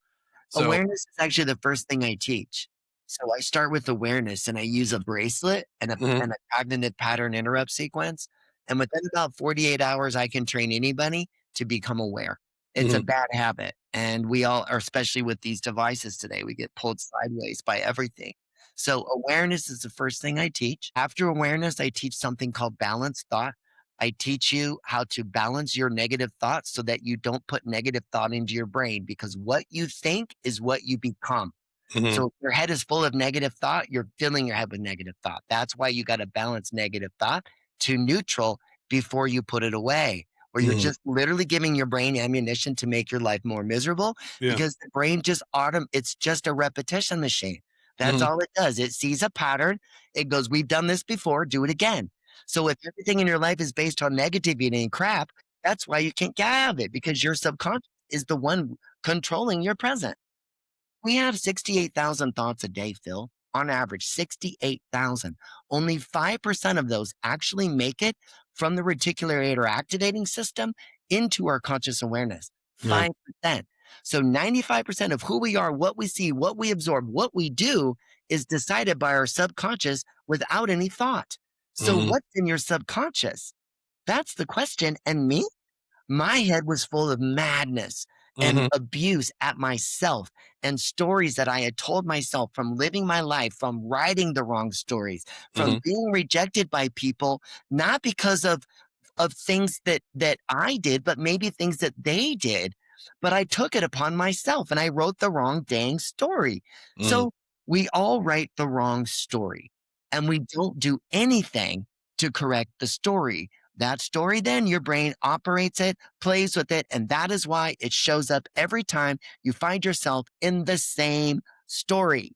So Awareness is actually the first thing I teach. So I start with awareness and I use a bracelet mhm, and a cognitive pattern interrupt sequence. And within about 48 hours, I can train anybody to become aware. It's a mhm, bad habit. And we all are, especially with these devices today, we get pulled sideways by everything. So awareness is the first thing I teach. After awareness, I teach something called balanced thought. I teach you how to balance your negative thoughts so that you don't put negative thought into your brain, because what you think is what you become. mhm, So if your head is full of negative thought, you're filling your head with negative thought. That's why you got to balance negative thought to neutral before you put it away, or you're mhm, just literally giving your brain ammunition to make your life more miserable, yeah, because the brain it's just a repetition machine. That's mhm, all it does. It sees a pattern. It goes, we've done this before, do it again. So if everything in your life is based on negativity and crap, that's why you can't get out of it, because your subconscious is the one controlling your present. We have 68,000 thoughts a day, Phil. On average, 68,000. Only 5% of those actually make it from the reticular or activating system into our conscious awareness. yeah, 5%. So 95% of who we are, what we see, what we absorb, what we do is decided by our subconscious without any thought. So mhm, what's in your subconscious? That's the question. And me? My head was full of madness and mhm, abuse at myself and stories that I had told myself from living my life, from writing the wrong stories, from mhm, being rejected by people, not because of things that I did, but maybe things that they did. But I took it upon myself and I wrote the wrong dang story. mhm, So we all write the wrong story and we don't do anything to correct the story. That story, then your brain operates it, plays with it, and that is why it shows up every time you find yourself in the same story.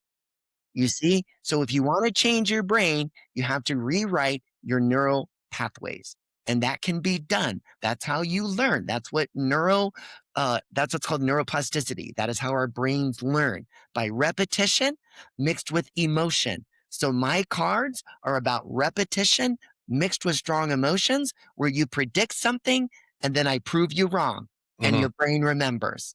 You see? So if you want to change your brain, you have to rewrite your neural pathways. And that can be done. That's how you learn. That's what's called neuroplasticity. That is how our brains learn, by repetition mixed with emotion. So my cards are about repetition mixed with strong emotions, where you predict something and then I prove you wrong and mhm, your brain remembers.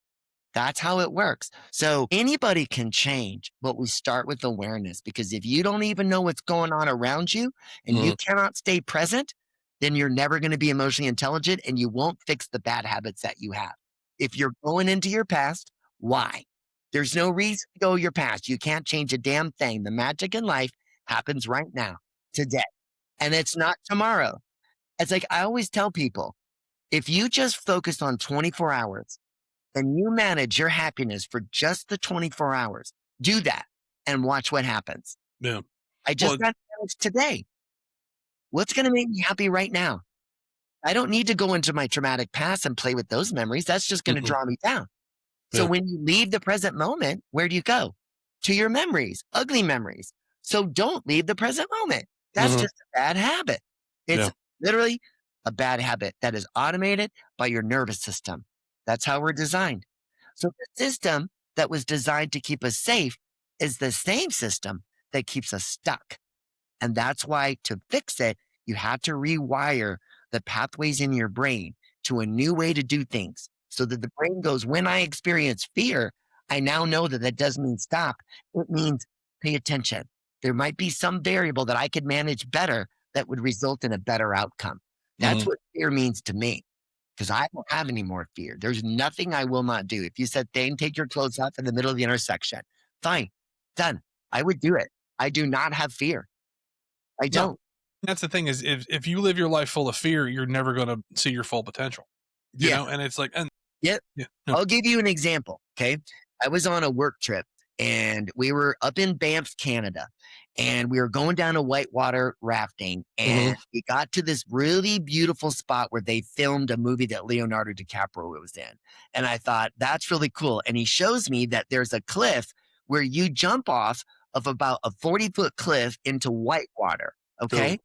That's how it works. So anybody can change, but we start with awareness, because if you don't even know what's going on around you and you mhm, cannot stay present, then you're never going to be emotionally intelligent and you won't fix the bad habits that you have. If you're going into your past, why? There's no reason to go your past. You can't change a damn thing. The magic in life happens right now, today, and it's not tomorrow. It's like I always tell people, if you just focus on 24 hours, and you manage your happiness for just the 24 hours. Do that and watch what happens. yeah. I just Well, got to manage today. What's going to make me happy right now? I don't need to go into my traumatic past and play with those memories. That's just going to mhm, draw me down. So yeah, when you leave the present moment, where do you go? To your memories, ugly memories. So don't leave the present moment. That's mhm, just a bad habit. It's yeah, literally a bad habit that is automated by your nervous system. That's how we're designed. So the system that was designed to keep us safe is the same system that keeps us stuck. And that's why to fix it, you have to rewire the pathways in your brain to a new way to do things so that the brain goes, when I experience fear, I now know that that doesn't mean stop. It means pay attention. There might be some variable that I could manage better that would result in a better outcome. That's Hmm. what fear means to me because I don't have any more fear. There's nothing I will not do. If you said, Thane, take your clothes off in the middle of the intersection, fine, done. I would do it. I do not have fear. I No, don't. that's the thing is if you live your life full of fear, you're never going to see your full potential, Yeah. and it's like, and Yep. yeah, no, I'll give you an example. Okay. I was on a work trip and we were up in Banff, Canada, and we were going down a whitewater rafting. hmm, And we got to this really beautiful spot where they filmed a movie that Leonardo DiCaprio was in. And I thought, that's really cool. And he shows me that there's a cliff where you jump off of about a 40-foot cliff into whitewater. go, Okay.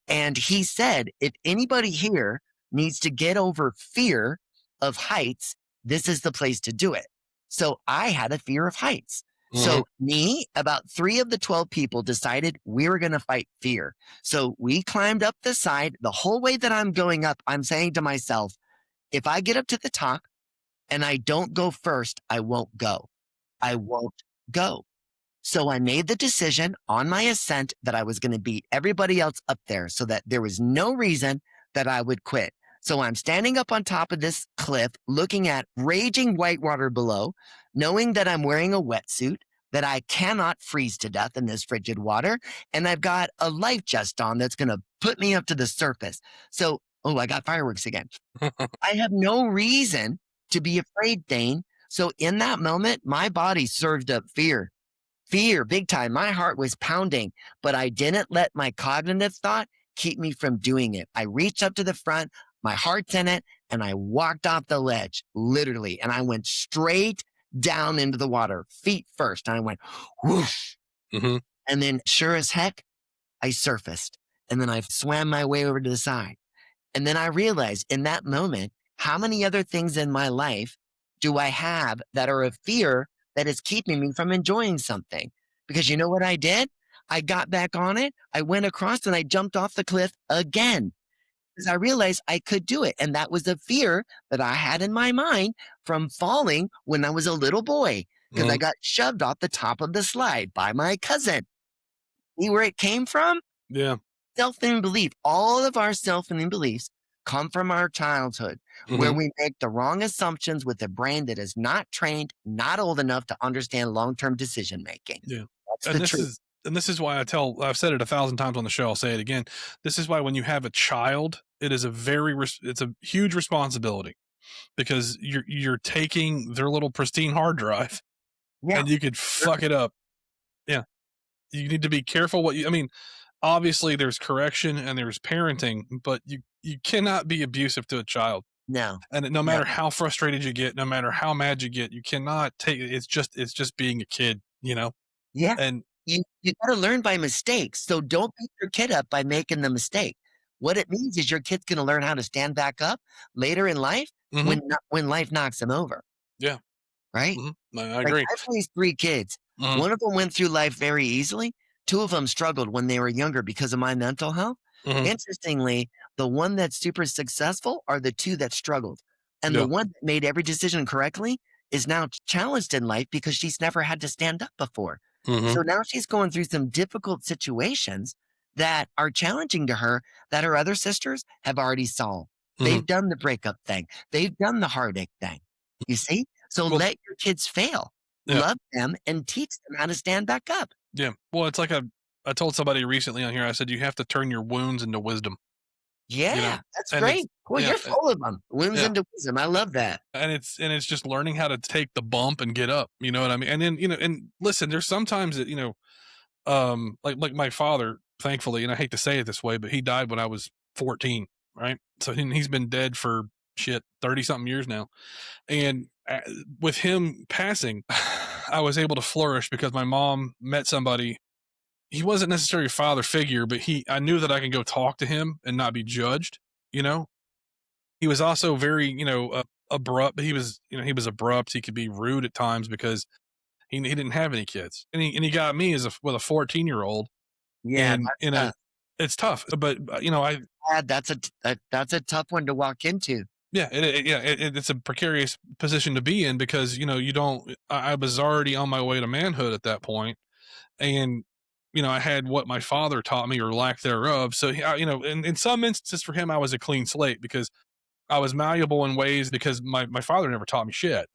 And he said, if anybody here needs to get over fear of heights, this is the place to do it. So I had a fear of heights. hmm, So me, about 3 of the 12 people decided we were going to fight fear. So we climbed up the side. The whole way that I'm going up, I'm saying to myself, if I get up to the top and I don't go first, I won't go. I won't go. So I made the decision on my ascent that I was going to beat everybody else up there so that there was no reason that I would quit. So I'm standing up on top of this cliff, looking at raging whitewater below, knowing that I'm wearing a wetsuit, that I cannot freeze to death in this frigid water. And I've got a life vest on that's going to put me up to the surface. So, oh, I got fireworks again. I have no reason to be afraid, Thane. So in that moment, my body served up fear, big time. My heart was pounding, but I didn't let my cognitive thought keep me from doing it. I reached up to the front, my heart's in it, and I walked off the ledge, literally. And I went straight down into the water, feet first. And I went whoosh. hmm, And then, sure as heck, I surfaced. And then I swam my way over to the side. And then I realized in that moment, how many other things in my life do I have that are a fear that is keeping me from enjoying something? Because you know what I did? I got back on it. I went across and I jumped off the cliff again because I realized I could do it. And that was a fear that I had in my mind from falling when I was a little boy because I hmm, got shoved off the top of the slide by my cousin. See where it came from? yeah, Self-limiting belief. All of our self-limiting beliefs come from our childhood, where hmm, we make the wrong assumptions with a brain that is not trained, not old enough to understand long-term decision making. yeah, That's and the this truth. is and this is why I've said it 1,000 times on the show. I'll say it again. This is why when you have a child, it's a huge responsibility because you're taking their little pristine hard drive Yeah. and you could fuck it up. Yeah, you need to be careful what you. I mean, obviously there's correction and there's parenting, but you cannot be abusive to a child. No. And no No. matter how frustrated you get, no matter how mad you get, you cannot take it. It's just being a kid. Yeah. And You got to learn by mistakes. So don't beat your kid up by making the mistake. What it means is your kid's going to learn how to stand back up later in life hmm, when life knocks them over, yeah, right? hmm, I Like, agree. I've raised 3 kids. Hmm, One of them went through life very easily. 2 of them struggled when they were younger because of my mental health. hmm, Interestingly, the one that's super successful are the 2 that struggled. And the yeah, one that made every decision correctly is now challenged in life because she's never had to stand up before. hmm, So now she's going through some difficult situations that are challenging to her that her other sisters have already solved. hmm, They've done the breakup thing. They've done the heartache thing. You see? So well, let your kids fail, yeah, love them, and teach them how to stand back up. yeah. Well, it's like I told somebody recently on here. I said you have to turn your wounds into wisdom. You know, Yeah, that's and great. it's Boy, yeah, you're full of them. Wounds yeah. into wisdom. I love that. And it's just learning how to take the bump and get up. You know what I mean? And then and listen, there's sometimes that like my father, thankfully, and I hate to say it this way, but he died when I was 14, right? So he's been dead for shit 30 something years now. And with him passing, I was able to flourish because my mom met somebody. He wasn't necessarily a father figure, but I knew that I could go talk to him and not be judged. you know? He was also very, abrupt. He was abrupt. He could be rude at times because he didn't have any kids. And he got me with a 14-year-old Yeah, and that's in a tough. it's tough, but, I That's a tough one to walk into. yeah, it's a precarious position to be in because, you don't I was already on my way to manhood at that point, and, I had what my father taught me or lack thereof, so, in some instances for him, I was a clean slate because I was malleable in ways because my father never taught me shit.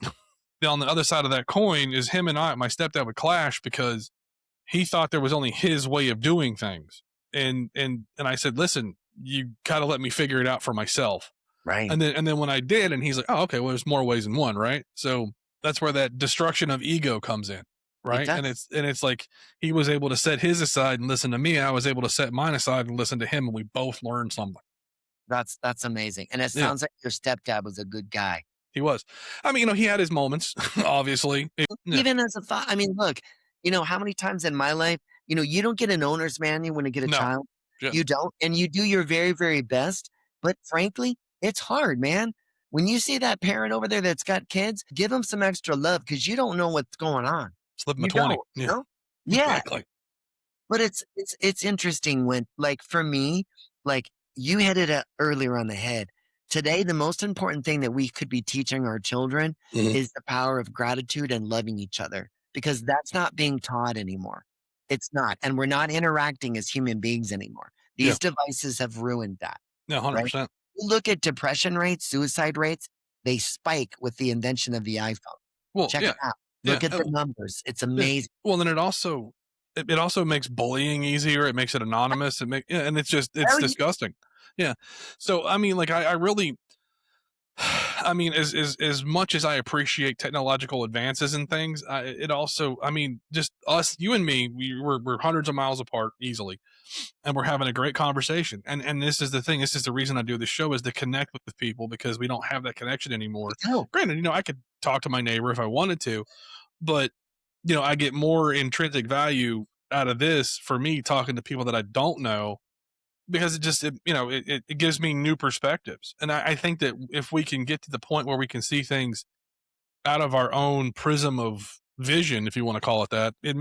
Then on the other side of that coin is him and my stepdad would clash because he thought there was only his way of doing things. And I said, "Listen, you got to let me figure it out for myself." Right. And then when I did, and he's like, "Oh, okay, well, there's more ways than one, right?" So that's where that destruction of ego comes in, It right? does. And it's like he was able to set his aside and listen to me, and I was able to set mine aside and listen to him, and we both learned something. That's amazing, and it Yeah, sounds like your stepdad was a good guy. he was. I mean, he had his moments, obviously. Yeah, Even as a fa I mean, look, how many times in my life, you don't get an owner's manual when you get a no, child. yeah, You don't, and you do your very, very best, but frankly, it's hard, man. When you see that parent over there that's got kids, give them some extra love because you don't know what's going on. slip him a You 20. don't, Yeah, Yeah. exactly. But it's interesting when like for me, like you hit it earlier on the head. Today, the most important thing that we could be teaching our children Mhm. is the power of gratitude and loving each other because that's not being taught anymore. It's not. And we're not interacting as human beings anymore. Yeah, These devices have ruined that, yeah, right? 100%. You look at depression rates, suicide rates, they spike with the invention of the iPhone. Well, Check yeah, it out. yeah, Look at the numbers. It's yeah. amazing. Well, then it also makes bullying easier. It makes it anonymous. Yeah, and it's Hell yeah. disgusting. Yeah. So I mean, like I really, I mean, as much as I appreciate technological advances and things, it also, I mean, just us, you and me, we're hundreds of miles apart easily, and we're having a great conversation. And this is the thing. This is the reason I do this show is to connect with people because we don't have that connection anymore. No. Granted, I could talk to my neighbor if I wanted to, but I get more intrinsic value out of this for me talking to people that I don't know because it gives me new perspectives. And I think that if we can get to the point where we can see things out of our own prism of vision, if you want to call it that, it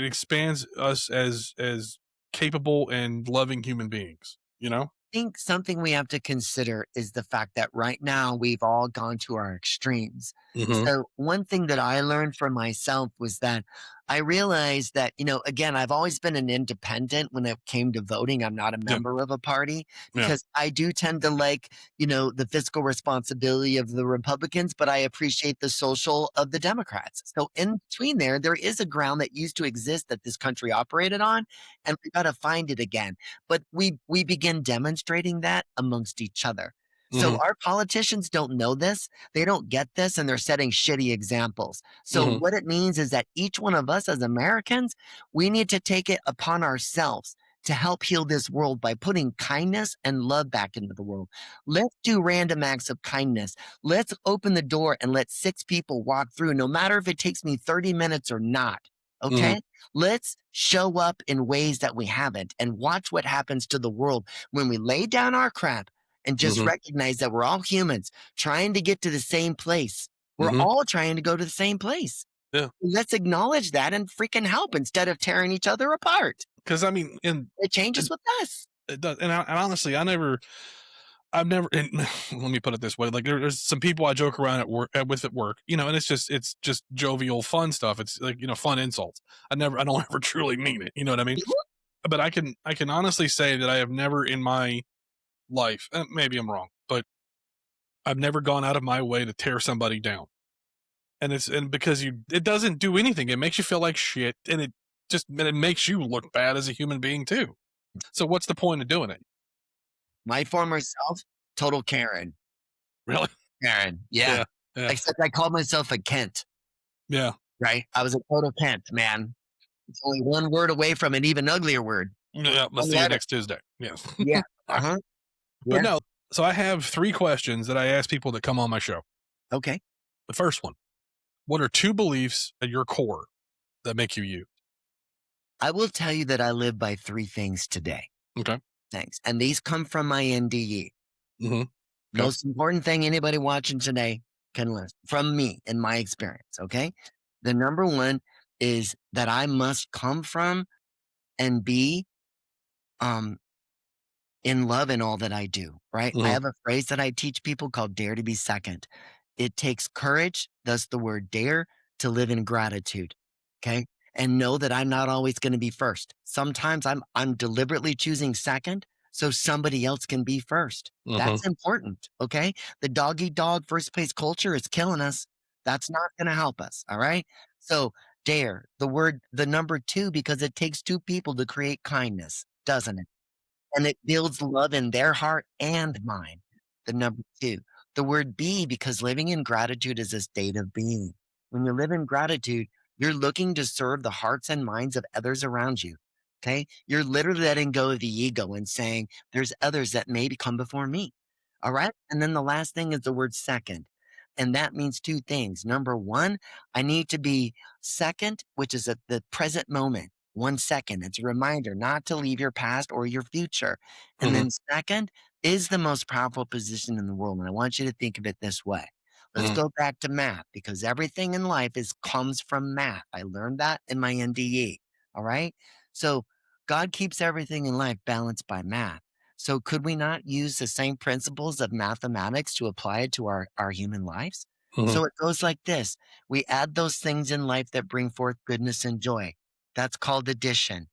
expands us as capable and loving human beings, you know? Think something we have to consider is the fact that right now we've all gone to our extremes. Hmm. So, one thing that I learned for myself was that I realized that, again, I've always been an independent when it came to voting. I'm not a Yeah. member of a party Yeah. because I do tend to like, the fiscal responsibility of the Republicans, but I appreciate the social of the Democrats. So, in between there is a ground that used to exist that this country operated on, and we got to find it again, but we begin demonstrating that amongst each other. So Hmm. our politicians don't know this, they don't get this, and they're setting shitty examples. So Hmm. what it means is that each one of us as Americans, we need to take it upon ourselves to help heal this world by putting kindness and love back into the world. Let's do random acts of kindness. Let's open the door and let six people walk through, no matter if it takes me 30 minutes or not. Hmm. Okay? Let's show up in ways that we haven't and watch what happens to the world when we lay down our crap and just Hmm. recognize that we're all humans trying to get to the same place. We're Hmm. all trying to go to the same place. Yeah. Let's acknowledge that and freaking help instead of tearing each other apart. Cause I mean, It it, changes with us. it does. And honestly, I've never, and let me put it this way: like there's some people I joke around with at work, and it's just jovial, fun stuff. It's like fun insults. I don't ever truly mean it. You know what I mean? But I can honestly say that I have never in my life, maybe I'm wrong, but I've never gone out of my way to tear somebody down. And because it doesn't do anything. It makes you feel like shit, and it makes you look bad as a human being too. So what's the point of doing it? My former self, total Karen. Really? Karen. Yeah. Yeah. Yeah. Except I called myself a Kent, Yeah. right? I was a total Kent, man. It's only one word away from an even uglier word. Yeah. Let's One see you letter. next Tuesday. Yeah. Yeah. All right. Uh-huh. But Yeah. no, so I have 3 questions that I ask people that come on my show. Okay. The first one, what are 2 beliefs at your core that make you you? I will tell you that I live by three things today. Okay. Thanks. And these come from my NDE. Mhm. Okay. Most important thing anybody watching today can learn from me in my experience. Okay. The number one is that I must come from and be um, in love in all that I do, right? I Mhm. have a phrase that I teach people called dare to be second. It takes courage, thus the word dare, to live in gratitude. Okay. And know that I'm not always going to be first. Sometimes I'm deliberately choosing second so somebody else can be first. Mhm. That's important. Okay. The dog eat dog first place culture is killing us. That's not going to help us. All right. So dare, the word, the number two, because it takes two people to create kindness, doesn't it? And it builds love in their heart and mine. The number two, the word be, because living in gratitude is a state of being. When you live in gratitude, you're looking to serve the hearts and minds of others around you. Okay. You're literally letting go of the ego and saying, there's others that may come before me. All right. And then the last thing is the word second. And that means two things. Number one, I need to be second, which is at the present moment. 1 second. It's a reminder not to leave your past or your future. And Mhm. then, second is the most powerful position in the world. And I want you to think of it this way. Let's Mhm. go back to math because everything in life is comes from math. I learned that in my NDE. All right. So God keeps everything in life balanced by math. So could we not use the same principles of mathematics to apply it to our human lives? Mhm. So it goes like this. We add those things in life that bring forth goodness and joy. That's called addition.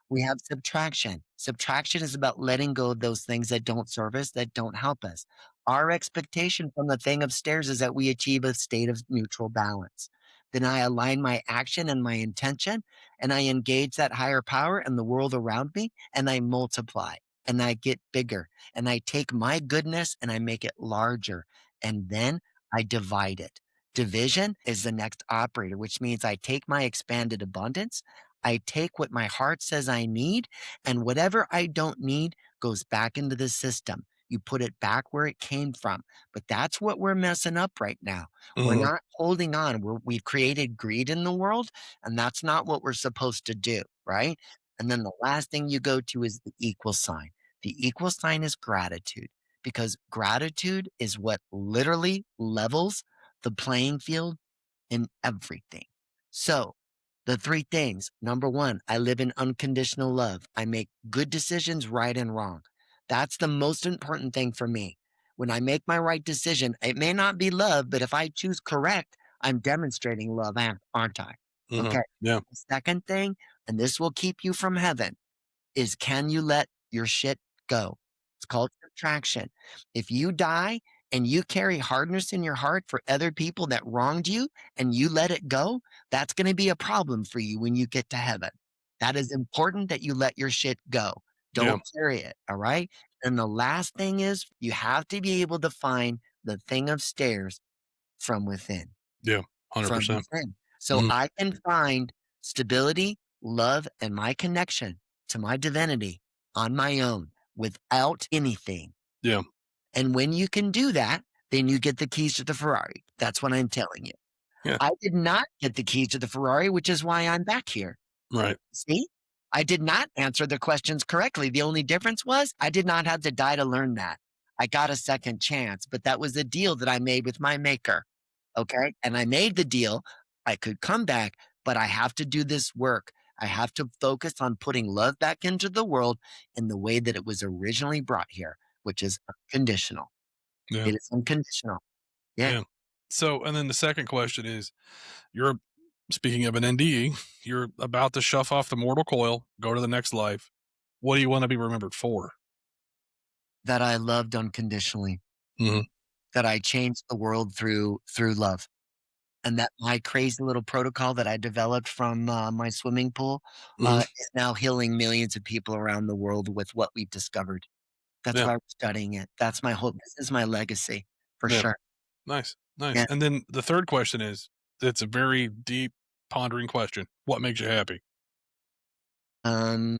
We have subtraction. Subtraction is about letting go of those things that don't serve us, that don't help us. Our expectation from the thing upstairs is that we achieve a state of neutral balance. Then I align my action and my intention, and I engage that higher power and the world around me, and I multiply and I get bigger and I take my goodness and I make it larger. And then I divide it. Division is the next operator, which means I take my expanded abundance, I take what my heart says I need, and whatever I don't need goes back into the system. You put it back where it came from. But that's what we're messing up right now. We're Mhm. not holding on. We've created greed in the world, and that's not what we're supposed to do, right? And then the last thing you go to is the equal sign. The equal sign is gratitude because gratitude is what literally levels the playing field in everything. So, the three things. Number one, I live in unconditional love. I make good decisions, right and wrong. That's the most important thing for me. When I make my right decision, it may not be love, but if I choose correct, I'm demonstrating love, aren't I? Mhm. Okay. Yeah. The second thing, and this will keep you from heaven, is can you let your shit go? It's called subtraction. If you die and you carry hardness in your heart for other people that wronged you and you let it go, that's going to be a problem for you when you get to heaven. That is important that you let your shit go. Yeah. Don't carry it. All right. And the last thing is you have to be able to find the thing upstairs from within Yeah. from 100%. within. So Mhm. I can find stability, love, and my connection to my divinity on my own without anything. Yeah. And when you can do that, then you get the keys to the Ferrari. That's what I'm telling you. Yeah. I did not get the keys to the Ferrari, which is why I'm back here. Right. See? I did not answer the questions correctly. The only difference was I did not have to die to learn that. I got a second chance, but that was a deal that I made with my maker. Okay. And I made the deal. I could come back, but I have to do this work. I have to focus on putting love back into the world in the way that it was originally brought here, which is unconditional. Yeah. It is unconditional. Yeah. Yeah. So, and then the second question is, you're speaking of an NDE, you're about to shuff off the mortal coil, go to the next life. What do you want to be remembered for? That I loved unconditionally, Mhm. that I changed the world through love. And that my crazy little protocol that I developed from my swimming pool Mhm. is now healing millions of people around the world with what we've discovered. That's Yeah. why we're studying it. That's my hope. This is my legacy for Yeah. sure. Nice. Nice. Yeah. And then the third question is, it's a very deep, pondering question. What makes you happy? Um,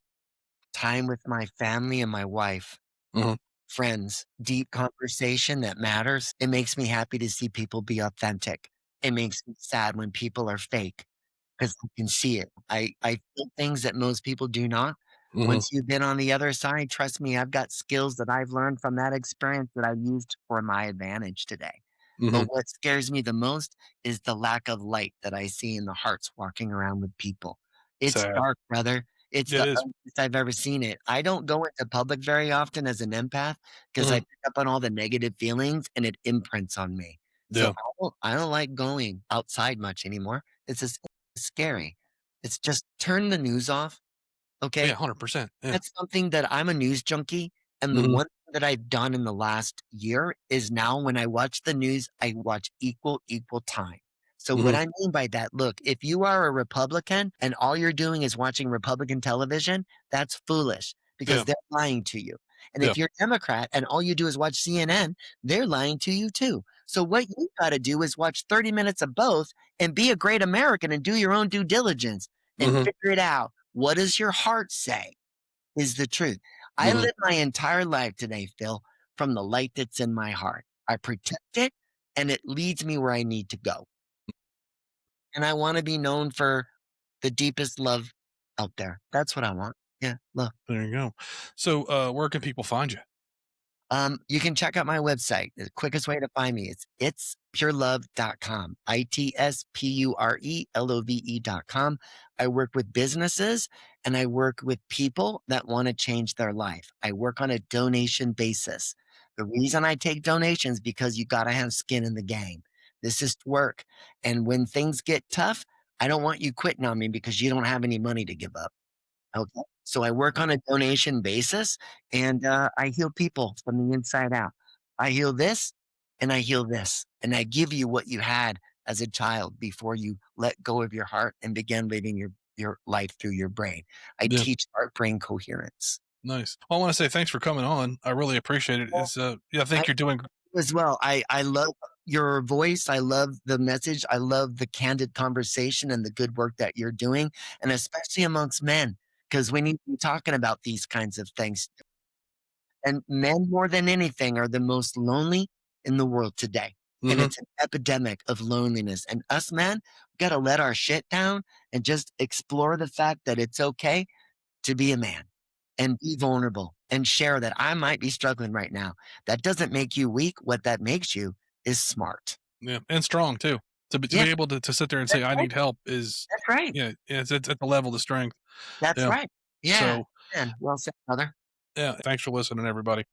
time with my family and my wife, Mhm. friends, deep conversation that matters. It makes me happy to see people be authentic. It makes me sad when people are fake because I can see it. I feel things that most people do not. Mhm. Once you've been on the other side, trust me, I've got skills that I've learned from that experience that I've used for my advantage today. But Mhm. what scares me the most is the lack of light that I see in the hearts walking around with people. It's Sad. dark, brother. It's It the is. ugliest I've ever seen it. I don't go into public very often as an empath because I Mhm. pick up on all the negative feelings and it imprints on me. So Yeah. I don't like going outside much anymore. It's just scary. It's just turn the news off, Yeah, okay? 100%. Yeah. That's something that I'm a news junkie, and the Mhm. one thing that I've done in the last year is now when I watch the news, I watch equal time. So what Mhm. I mean by that, look, if you are a Republican and all you're doing is watching Republican television, that's foolish because Yeah. they're lying to you. And Yeah. if you're Democrat and all you do is watch CNN, they're lying to you too. So what you got to do is watch 30 minutes of both and be a great American and do your own due diligence and Mhm. figure it out. What does your heart say? Is the truth. I Mhm. live my entire life today, Phil, from the light that's in my heart. I protect it and it leads me where I need to go. And I want to be known for the deepest love out there. That's what I want. Yeah, love. There you go. So, where can people find you? You can check out my website. The quickest way to find me is itspurelove.com. ITSPURELOVE.com. I work with businesses and I work with people that want to change their life. I work on a donation basis. The reason I take donations because you got to have skin in the game. This is work. And when things get tough, I don't want you quitting on me because you don't have any money to give up. Okay. So I work on a donation basis and I heal people from the inside out. I heal this and I heal this. And I give you what you had as a child before you let go of your heart and began living your life through your brain. I Yeah. teach heart brain coherence. Nice. Well, I wanna say thanks for coming on. I really appreciate it. Well, It's, yeah, I I think you're doing as well. I love your voice. I love the message. I love the candid conversation and the good work that you're doing, and especially amongst men, because we need to be talking about these kinds of things. And men, more than anything, are the most lonely in the world today. And Mhm. it's an epidemic of loneliness. And us men, we got to let our shit down and just explore the fact that it's okay to be a man and be vulnerable and share that I might be struggling right now. That doesn't make you weak. What that makes you is smart. Yeah, and strong too. To Yeah, be able to sit there and say, that's "I right. need help," is That's right. yeah, it's at the level of strength. That's Yeah. right. Yeah. So, Man, well said, brother. yeah, thanks for listening, everybody.